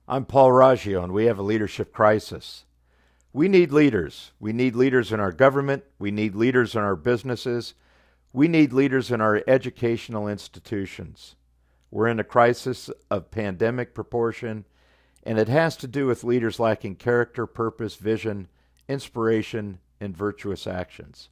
I'm Paul Raggio, and we have a leadership crisis. We need leaders. We need leaders in our government. We need leaders in our businesses. We need leaders in our educational institutions. We're in a crisis of pandemic proportion, and it has to do with leaders lacking character, purpose, vision, inspiration, and virtuous actions.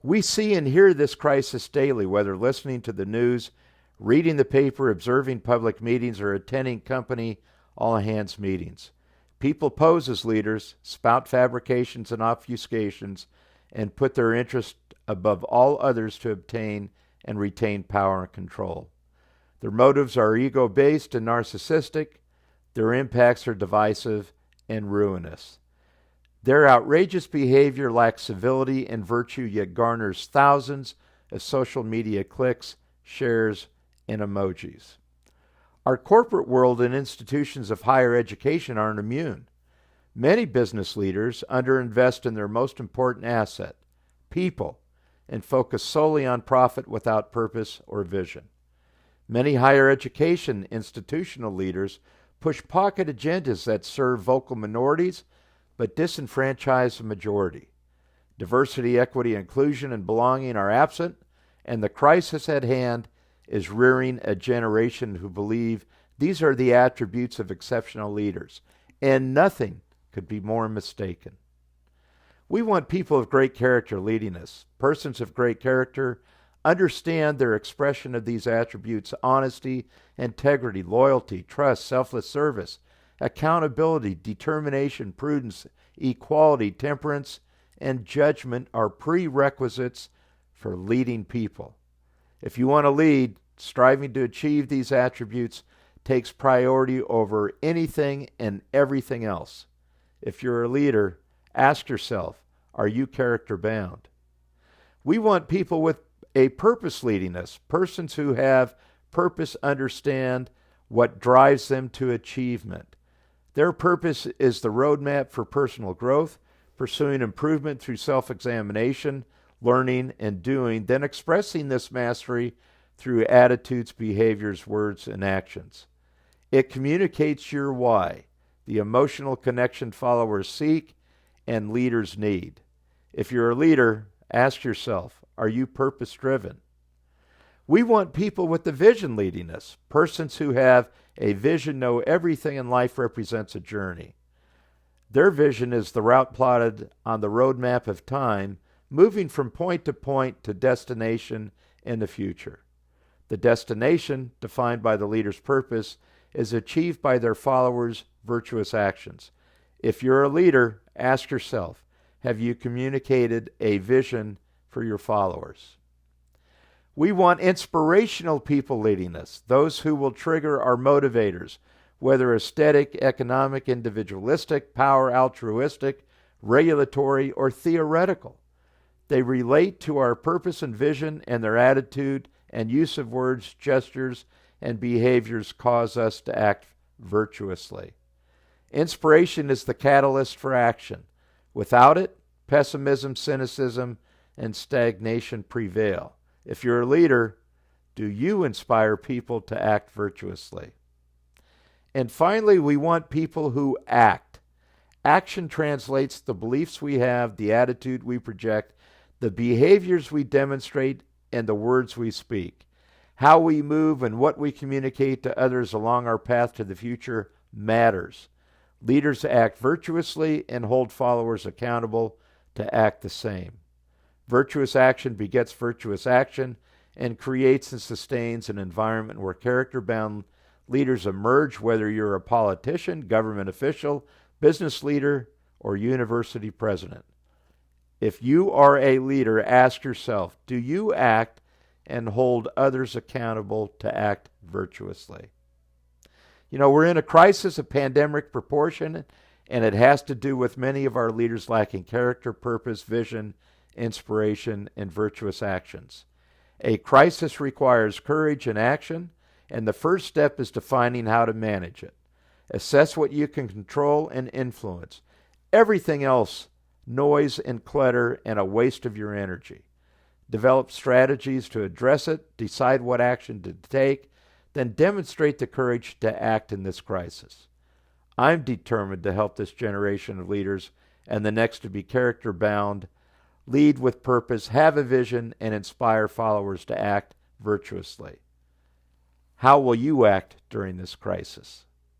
We see and hear this crisis daily, whether listening to the news, reading the paper, observing public meetings, or attending company all-hands meetings. People pose as leaders, spout fabrications and obfuscations, and put their interest above all others to obtain and retain power and control. Their motives are ego-based and narcissistic. Their impacts are divisive and ruinous. Their outrageous behavior lacks civility and virtue, yet garners thousands of social media clicks, shares, and emojis. Our corporate world and institutions of higher education aren't immune. Many business leaders underinvest in their most important asset, people, and focus solely on profit without purpose or vision. Many higher education institutional leaders push pocket agendas that serve vocal minorities but disenfranchise the majority. Diversity, equity, inclusion, and belonging are absent, and the crisis at hand is rearing a generation who believe these are the attributes of exceptional leaders, and nothing could be more mistaken. We want people of great character leading us. Persons of great character understand their expression of these attributes: honesty, integrity, loyalty, trust, selfless service, accountability, determination, prudence, equality, temperance, and judgment are prerequisites for leading people. If you want to lead, striving to achieve these attributes takes priority over anything and everything else. If you're a leader, ask yourself, are you character bound? We want people with a purpose leading us. Persons who have purpose understand what drives them to achievement. Their purpose is the roadmap for personal growth, pursuing improvement through self-examination, learning, and doing, then expressing this mastery through attitudes, behaviors, words, and actions. It communicates your why, the emotional connection followers seek and leaders need. If you're a leader, ask yourself, are you purpose-driven? We want people with the vision leading us. Persons who have a vision know everything in life represents a journey. Their vision is the route plotted on the roadmap of time, moving from point to destination in the future. The destination, defined by the leader's purpose, is achieved by their followers' virtuous actions. If you're a leader, ask yourself, have you communicated a vision for your followers? We want inspirational people leading us, those who will trigger our motivators, whether aesthetic, economic, individualistic, power, altruistic, regulatory, or theoretical. They relate to our purpose and vision, and their attitude and use of words, gestures, and behaviors cause us to act virtuously. Inspiration is the catalyst for action. Without it, pessimism, cynicism, and stagnation prevail. If you're a leader, do you inspire people to act virtuously? And finally, we want people who act. Action translates the beliefs we have, the attitude we project, the behaviors we demonstrate, and the words we speak. How we move and what we communicate to others along our path to the future matters. Leaders act virtuously and hold followers accountable to act the same. Virtuous action begets virtuous action and creates and sustains an environment where character-bound leaders emerge, whether you're a politician, government official, business leader, or university president. If you are a leader, ask yourself, do you act and hold others accountable to act virtuously? You know, we're in a crisis of pandemic proportion, and it has to do with many of our leaders lacking character, purpose, vision, inspiration, and virtuous actions. A crisis requires courage and action, and the first step is defining how to manage it. Assess what you can control and influence. Everything else, noise and clutter, and a waste of your energy. Develop strategies to address it, decide what action to take, then demonstrate the courage to act in this crisis. I'm determined to help this generation of leaders and the next to be character bound, lead with purpose, have a vision, and inspire followers to act virtuously. How will you act during this crisis?